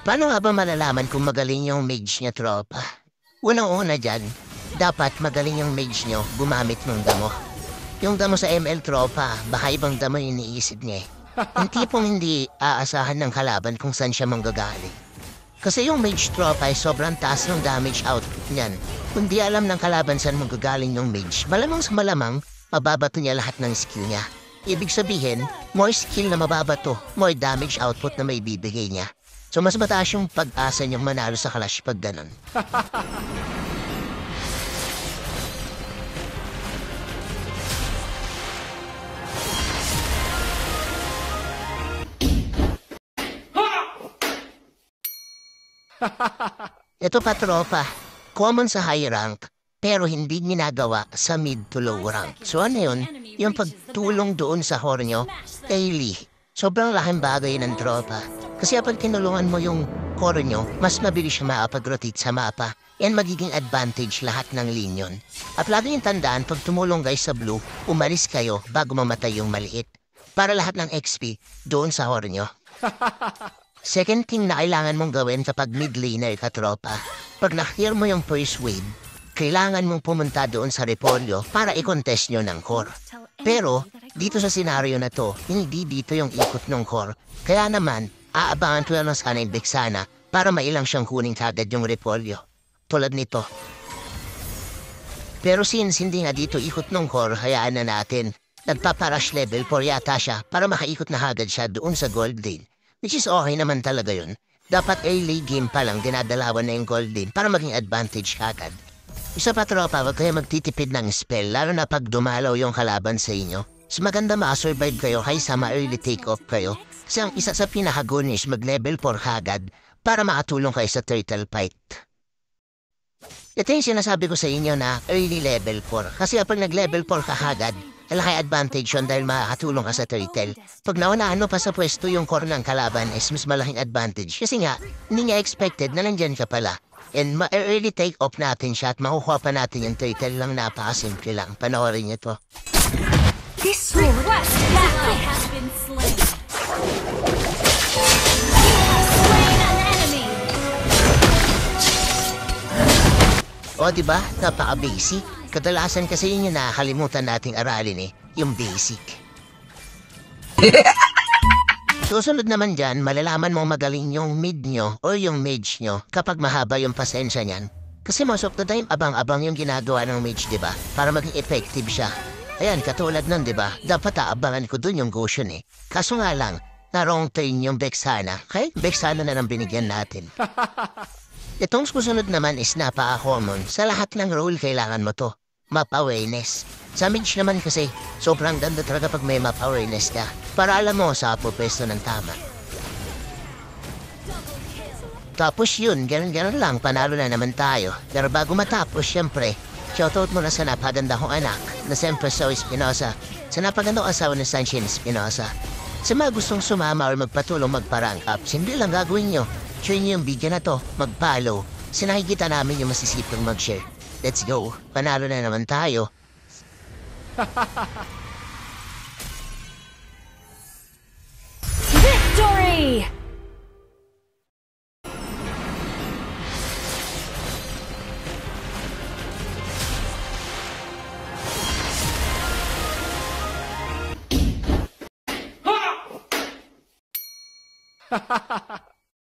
Paano nga ba malalaman kung magaling yung mage niya, tropa? Unang-una dyan, dapat magaling yung mage nyo gumamit ng damo. Yung damo sa ML, tropa, baka ibang damo yung iniisip niya eh. Yung tipong hindi aasahan ng kalaban kung saan siya manggagaling. Kasi yung mage, tropa, ay sobrang taas ng damage output niyan. Kung di alam ng kalaban saan manggagaling yung mage, malamang sa malamang, mababato niya lahat ng skill niya. Ibig sabihin, more skill na mababato, more damage output na may bibigay niya. So mas mataas yung pag-asa niyong manalo sa Clash pag ganun. Ito pa, tropa, common sa high rank pero hindi ginagawa sa mid to low rank. So ano yun? Yung pagtulong doon sa core nyo kay Lee. Sobrang laking bagay ng tropa. Kasi kapag tinulungan mo yung core nyo, mas mabilis siya makapag-rotate sa mapa. Yan magiging advantage lahat ng lane yun. At lagi yung tandaan, pag tumulong guys sa blue, umalis kayo bago mamatay yung maliit. Para lahat ng XP doon sa core nyo. Second thing na kailangan mong gawin kapag mid laner ka, tropa. Pag na-clear mo yung first wave, kailangan mong pumunta doon sa repolyo para i-contest nyo ng core. Pero, dito sa senaryo na to, hindi dito yung ikot ng core. Kaya naman, aabangan ko lang sana yung Vexana para mailang siyang kuning kagad yung repolyo. Tulad nito. Pero since hindi nga dito ikot ng core, hayaan na natin. Nagpaparash level 4 yata siya para makaikot na agad siya doon sa gold lane. Which is okay naman talaga yun. Dapat early game pa lang dinadalawan na yung gold lane para maging advantage agad. Isa pa, tropa, wag kayo magtitipid ng spell lalo na pag dumalaw yung kalaban sa inyo. Mas maganda makasurvive kayo kaysa ma-early take-off kayo. Kasi ang isa sa pinakagun is mag-level 4 agad para makatulong kayo sa turtle fight. Ito yung sinasabi ko sa inyo na early level 4. Kasi kapag nag-level 4 ka agad, malaki advantage yun dahil makakatulong ka sa turtle. Pag naunaan mo pa sa pwesto yung core ng kalaban is mas malaking advantage. Kasi nga, hindi niya expected na nandyan ka pala. And ma-early take off natin siya at makukuha pa natin yung turtle lang, napakasimple lang. Panoorin niyo to. This request has been slain. You have slain an enemy. O diba, napaka-basic. Kadalasan kasi yun yung nakakalimutan nating aralin eh, yung basic. Susunod naman dyan, malalaman mong magaling yung mid nyo o yung mage nyo kapag mahaba yung pasensya niyan. Kasi most of the time, abang-abang yung ginagawa ng mage, diba? Para maging effective siya. Ayan, katulad nun, diba? Dapat aabangan ko dun yung Goshen eh. Kaso nga lang, na-wrong turn yung Vexana. Kaya Vexana na nang binigyan natin. Itong susunod naman is napaka-common. Sa lahat ng role, kailangan mo to. Map awareness. Sa mage naman kasi, sobrang ganda talaga pag may map awareness ka. Para alam mo sa pwesto ng tama. Tapos yun, ganun-ganun lang, panalo na naman tayo. Pero bago matapos, syempre, shoutout mo na sa napaganda kong anak na siyempre sa Espinosa. Sa napaganda kong asawa na Sunshine Espinosa. Sa mga gustong sumama or magpatulong magpa-rank up, simple lang gagawin nyo. Share nyo yung video na to, mag-follow. Sinakikita namin yung masisipang mag-share. Let's go. Panalo na naman tayo. Victory! Ha ha ha!